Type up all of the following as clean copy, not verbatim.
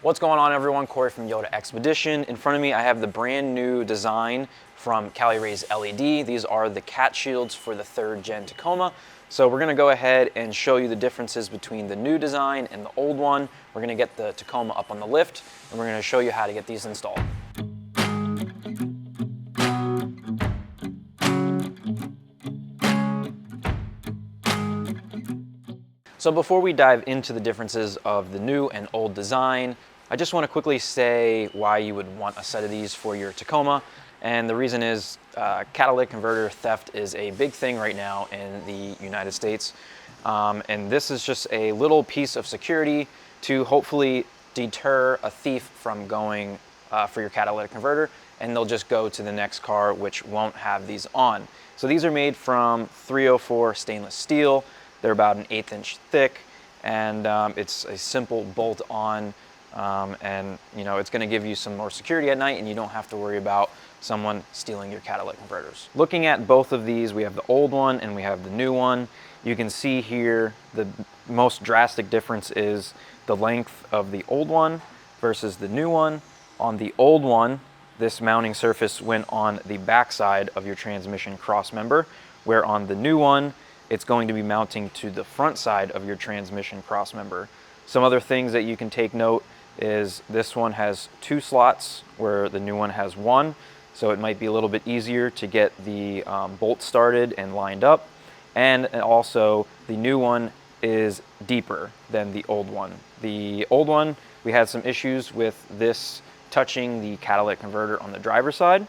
What's going on, everyone? Corey from Yota Expedition. In front of me I have the brand new design from CaliRaised LED. These are the cat shields for the 3rd gen Tacoma. So we're going to go ahead and show you the differences between the new design and the old one. We're going to get the Tacoma up on the lift and we're going to show you how to get these installed. So before we dive into the differences of the new and old design, I just want to quickly say why you would want a set of these for your Tacoma. And the reason is catalytic converter theft is a big thing right now in the United States. And this is just a little piece of security to hopefully deter a thief from going for your catalytic converter, and they'll just go to the next car which won't have these on. So these are made from 304 stainless steel. They're about an 1/8 inch thick, and it's a simple bolt on, and you know, it's going to give you some more security at night, and you don't have to worry about someone stealing your catalytic converters. Looking at both of these, we have the old one and we have the new one. You can see here the most drastic difference is the length of the old one versus the new one. On the old one, this mounting surface went on the back side of your transmission cross member, where on the new one, it's going to be mounting to the front side of your transmission cross member. Some other things that you can take note is this one has 2 slots where the new one has 1. So it might be a little bit easier to get the bolt started and lined up. And also the new one is deeper than the old one. The old one, we had some issues with this touching the catalytic converter on the driver's side.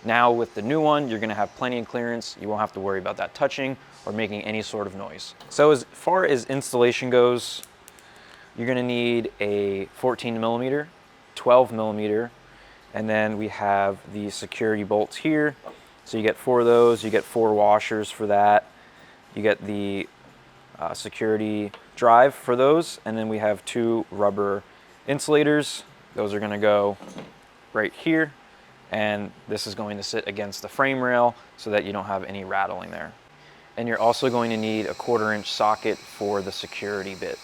Now with the new one, you're going to have plenty of clearance. You won't have to worry about that touching or making any sort of noise. So as far as installation goes, you're going to need a 14mm, 12mm, and then we have the security bolts here. So you get 4 of those, you get 4 washers for that. You get the security drive for those, and then we have 2 rubber insulators. Those are going to go right here, and this is going to sit against the frame rail so that you don't have any rattling there. And you're also going to need a 1/4 inch socket for the security bit.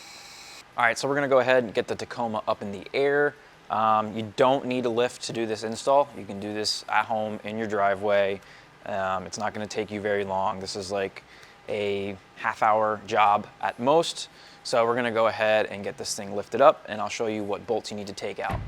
All right, so we're gonna go ahead and get the Tacoma up in the air. You don't need a lift to do this install. You can do this at home in your driveway. It's not gonna take you very long. This is like a half-hour job at most. So we're gonna go ahead and get this thing lifted up, and I'll show you what bolts you need to take out.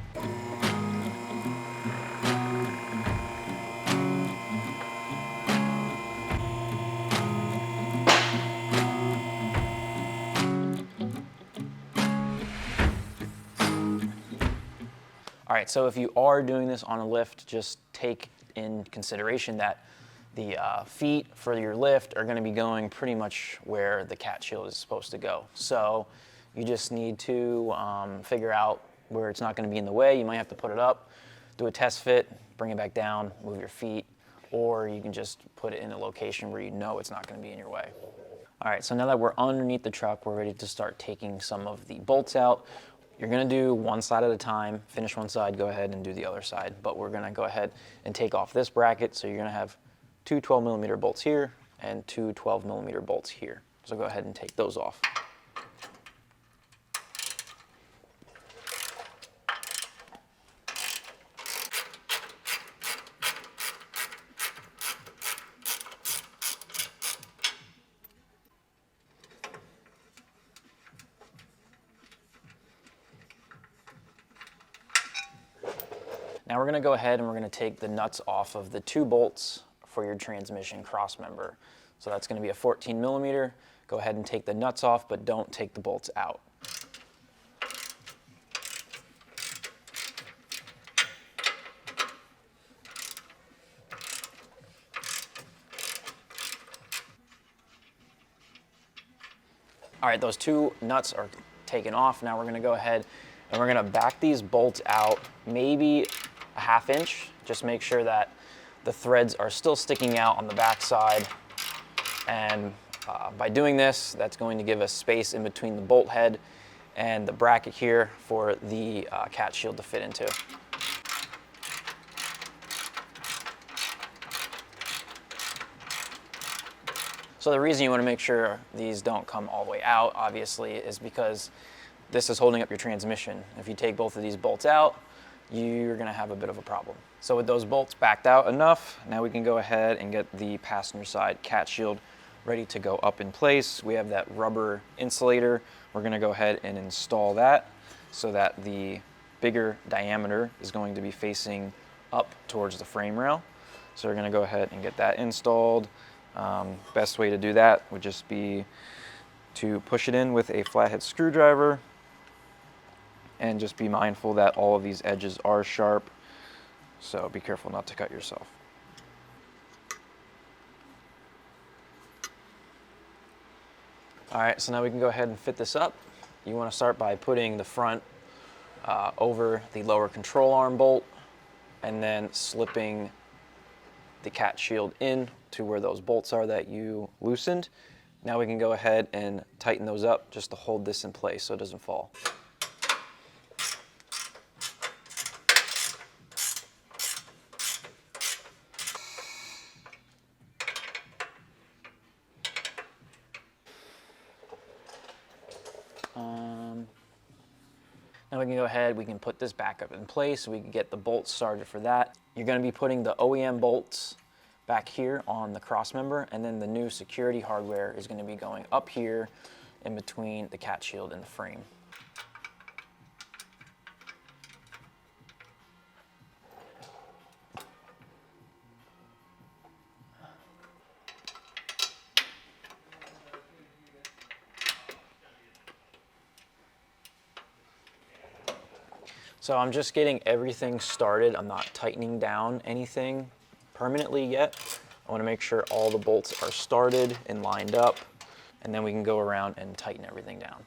All right, so if you are doing this on a lift, just take in consideration that the feet for your lift are gonna be going pretty much where the cat shield is supposed to go. So you just need to figure out where it's not gonna be in the way. You might have to put it up, do a test fit, bring it back down, move your feet, or you can just put it in a location where you know it's not gonna be in your way. All right, so now that we're underneath the truck, we're ready to start taking some of the bolts out. You're gonna do one side at a time, finish one side, go ahead and do the other side. But we're gonna go ahead and take off this bracket. So you're gonna have 2 12mm bolts here and 2 12mm bolts here. So go ahead and take those off. Now we're gonna go ahead and we're gonna take the nuts off of the 2 bolts for your transmission cross member. So that's gonna be a 14mm. Go ahead and take the nuts off, but don't take the bolts out. All right, those 2 nuts are taken off. Now we're gonna go ahead and we're gonna back these bolts out maybe a 1/2 inch. Just make sure that the threads are still sticking out on the back side. And by doing this, that's going to give us space in between the bolt head and the bracket here for the cat shield to fit into. So the reason you want to make sure these don't come all the way out, obviously, is because this is holding up your transmission. If you take both of these bolts out, you're gonna have a bit of a problem. So with those bolts backed out enough, now we can go ahead and get the passenger side cat shield ready to go up in place. We have that rubber insulator. We're gonna go ahead and install that so that the bigger diameter is going to be facing up towards the frame rail. So we're gonna go ahead and get that installed. Best way to do that would just be to push it in with a flathead screwdriver, and just be mindful that all of these edges are sharp. So be careful not to cut yourself. All right, so now we can go ahead and fit this up. You want to start by putting the front over the lower control arm bolt, and then slipping the cat shield in to where those bolts are that you loosened. Now we can go ahead and tighten those up just to hold this in place so it doesn't fall. Now we can go ahead, we can put this back up in place so we can get the bolts started for that. You're going to be putting the OEM bolts back here on the cross member, and then the new security hardware is going to be going up here in between the cat shield and the frame. So I'm just getting everything started. I'm not tightening down anything permanently yet. I want to make sure all the bolts are started and lined up, and then we can go around and tighten everything down.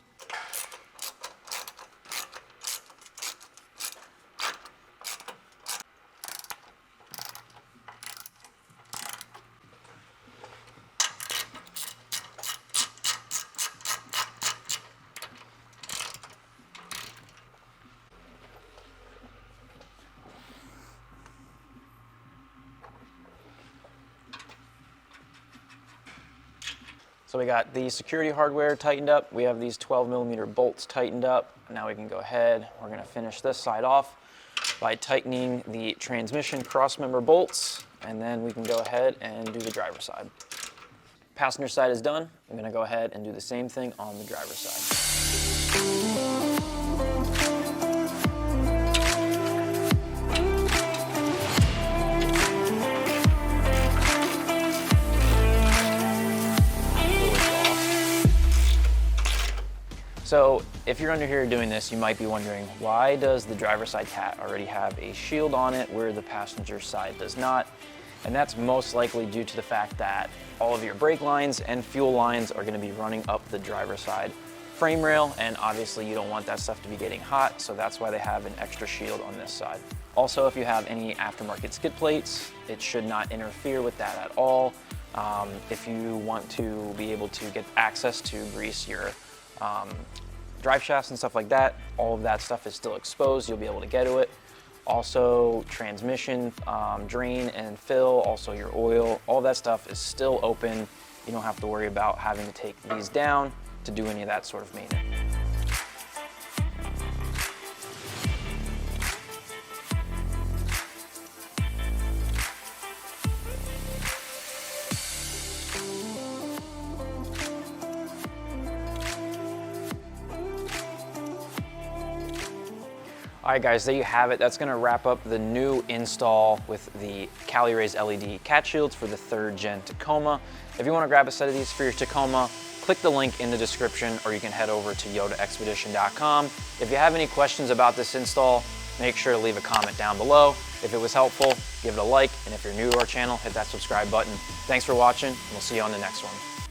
So we got the security hardware tightened up. We have these 12mm bolts tightened up. Now we can go ahead. We're going to finish this side off by tightening the transmission crossmember bolts, and then we can go ahead and do the driver's side. Passenger side is done. I'm going to go ahead and do the same thing on the driver's side. So if you're under here doing this, you might be wondering, why does the driver's side cat already have a shield on it where the passenger side does not? And that's most likely due to the fact that all of your brake lines and fuel lines are going to be running up the driver's side frame rail, and obviously you don't want that stuff to be getting hot, so that's why they have an extra shield on this side. Also, if you have any aftermarket skid plates, it should not interfere with that at all. If you want to be able to get access to grease your drive shafts and stuff like that, all of that stuff is still exposed. You'll be able to get to it. Also, transmission drain and fill, also your oil, all that stuff is still open. You don't have to worry about having to take these down to do any of that sort of maintenance. All right guys, there you have it. That's gonna wrap up the new install with the CaliRaised LED cat shields for the 3rd gen Tacoma. If you wanna grab a set of these for your Tacoma, click the link in the description, or you can head over to yotaexpedition.com. If you have any questions about this install, make sure to leave a comment down below. If it was helpful, give it a like, and if you're new to our channel, hit that subscribe button. Thanks for watching, and we'll see you on the next one.